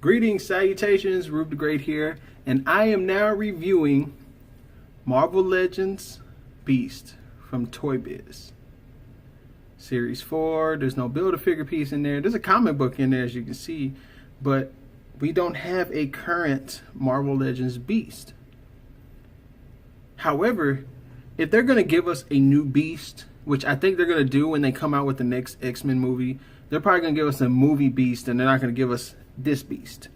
Greetings, salutations, Rube the Great here, and I am now reviewing Marvel Legends Beast from Toy Biz. Series 4, there's no Build-A-Figure piece in there. There's a comic book in there, as you can see, but we don't have a current Marvel Legends Beast. However, if they're going to give us a new Beast, which I think they're going to do when they come out with the next X-Men movie, they're probably going to give us a movie Beast, and they're not going to give us this Beast.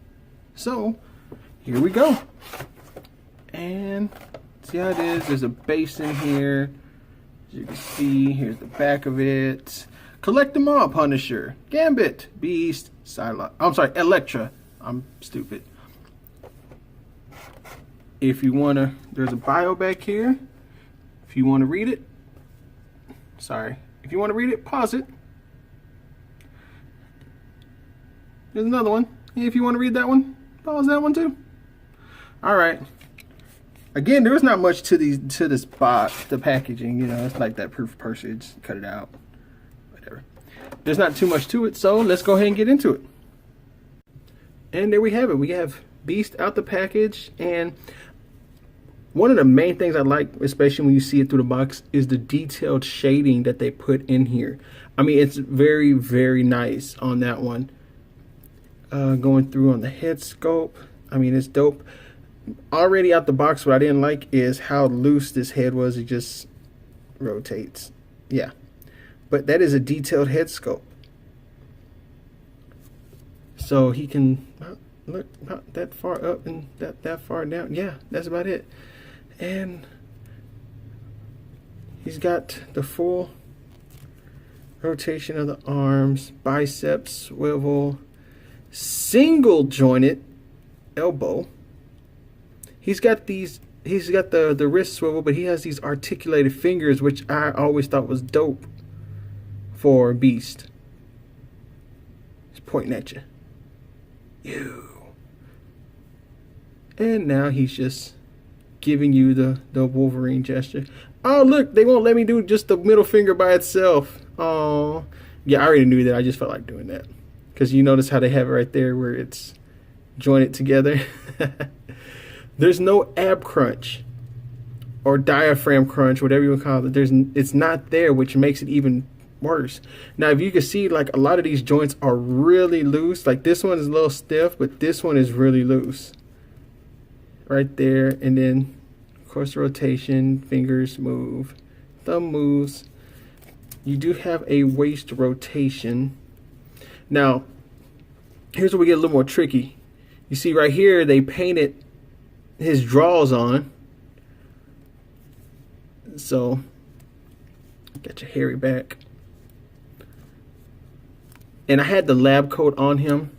So here we go, and see how it is. There's a base in here, as you can see. Here's the back of it. Collect them all: Punisher, Gambit, Beast, Psylocke. I'm sorry, Elektra. I'm stupid. If you wanna, there's a bio back here. If you want to read it, if you want to read it, pause it. There's another one. If you want to read that one, pause that one too. All right. Again, there's not much to this box, the packaging. You know, it's like that proof postage. Cut it out. Whatever. There's not too much to it, so let's go ahead and get into it. And there we have it. We have Beast out the package, and one of the main things I like, especially when you see it through the box, is the detailed shading that they put in here. I mean, it's very, very nice on that one. Going through on the head sculpt, I mean, it's dope. Already out the box, what I didn't like is how loose this head was. It just rotates. Yeah, but that is a detailed head sculpt. So he can look not that far up and that far down. Yeah, that's about it. And he's got the full rotation of the arms, biceps swivel, single jointed elbow. He's got the wrist swivel, but he has these articulated fingers, which I always thought was dope for Beast. He's pointing at you. And now he's just giving you the Wolverine gesture. Oh, look, they won't let me do just the middle finger by itself. Oh, yeah, I already knew that. I just felt like doing that. Because you notice how they have it right there where it's jointed together. There's no ab crunch or diaphragm crunch, whatever you want to call it. It's not there, which makes it even worse. Now, if you can see, like, a lot of these joints are really loose. Like, this one is a little stiff, but this one is really loose. Right there. And then, of course, rotation, fingers move, thumb moves. You do have a waist rotation. Now, here's where we get a little more tricky. You see right here, they painted his drawers on. So, got your hairy back. And I had the lab coat on him.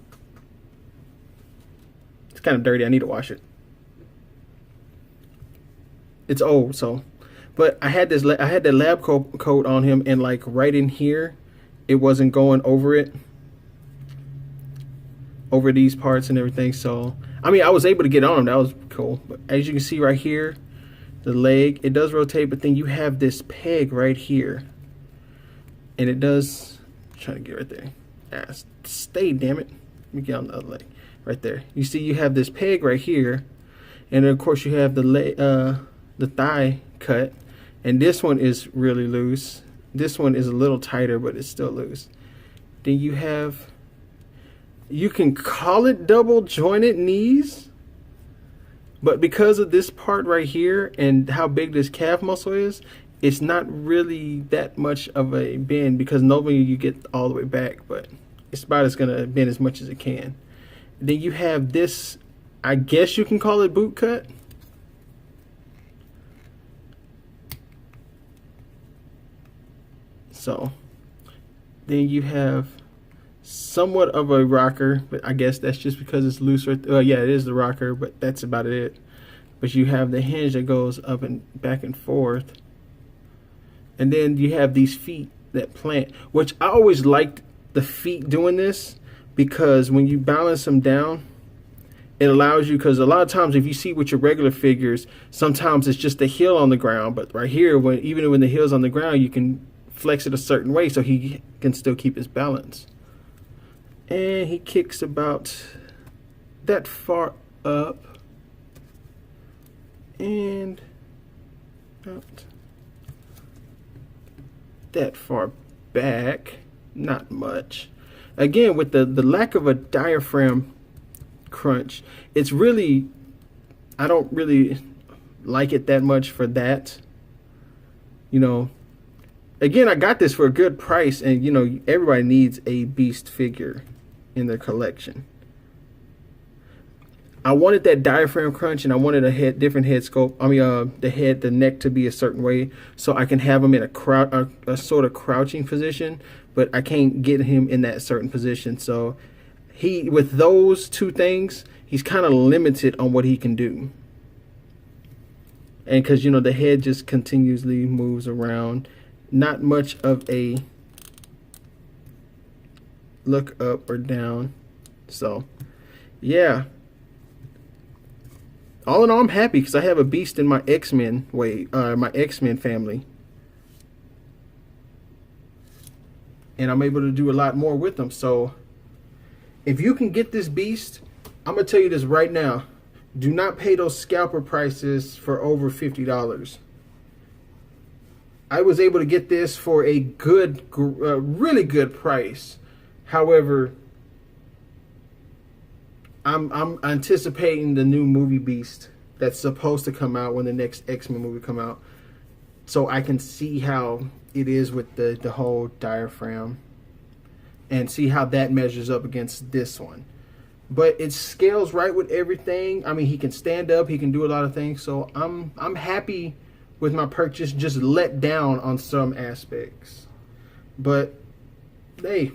It's kind of dirty. I need to wash it. It's old, so. But I had the lab coat on him, and like right in here, it wasn't going over it. Over these parts and everything. So I mean, I was able to get on them. That was cool. But as you can see right here, the leg, it does rotate, but then you have this peg right here, and it does. I'm trying to get right there. Ah, stay, damn it. Let me get on the other leg right there. You see, you have this peg right here, and then of course you have the leg, the thigh cut, and this one is really loose. This one is a little tighter, but it's still loose. Then you have. You can call it double jointed knees, but because of this part right here and how big this calf muscle is, it's not really that much of a bend, because normally you get all the way back, but it's about as gonna bend as much as it can. Then you have this, I guess you can call it boot cut. So then you have somewhat of a rocker, but I guess that's just because it's loose. Yeah, it is the rocker, but that's about it. But you have the hinge that goes up and back and forth, and then you have these feet that plant, which I always liked the feet doing this, because when you balance them down, it allows you, because a lot of times if you see with your regular figures, sometimes it's just the heel on the ground, but right here, even when the heel's on the ground, you can flex it a certain way so he can still keep his balance. And he kicks about that far up and not that far back, not much. Again, with the lack of a diaphragm crunch, it's really, I don't really like it that much for that. You know, again, I got this for a good price, and you know, everybody needs a beast figure in their collection. I wanted that diaphragm crunch, and I wanted a different head sculpt. I mean, the neck to be a certain way, so I can have him in a sort of crouching position, but I can't get him in that certain position. So with those two things, he's kind of limited on what he can do. And because, you know, the head just continuously moves around, not much of a look up or down. So yeah, all in all, I'm happy because I have a beast in my X-Men my X-Men family, and I'm able to do a lot more with them. So if you can get this beast, I'm gonna tell you this right now: do not pay those scalper prices for over $50. I was able to get this for a good, really good price. However, I'm anticipating the new movie Beast that's supposed to come out when the next X-Men movie come out, so I can see how it is with the whole diaphragm and see how that measures up against this one. But it scales right with everything. I mean, he can stand up, he can do a lot of things. So I'm happy with my purchase, just let down on some aspects. But hey,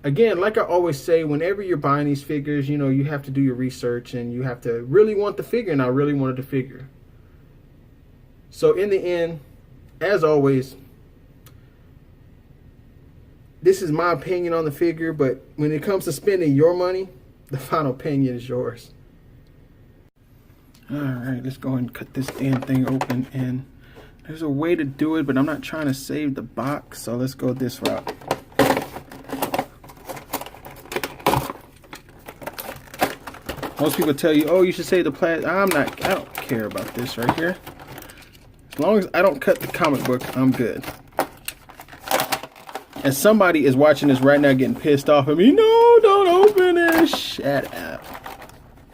again, like I always say, whenever you're buying these figures, you know, you have to do your research and you have to really want the figure, and I really wanted the figure. So in the end, as always, this is my opinion on the figure, but when it comes to spending your money, the final opinion is yours. Alright, let's go ahead and cut this damn thing open. And there's a way to do it, but I'm not trying to save the box, so let's go this route. Most people tell you, oh, you should save the plastic. I don't care about this right here. As long as I don't cut the comic book, I'm good. And somebody is watching this right now getting pissed off at me. No, don't open it. Shut up.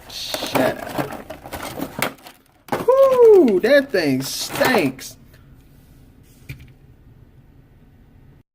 Shut up. Whoo, that thing stinks.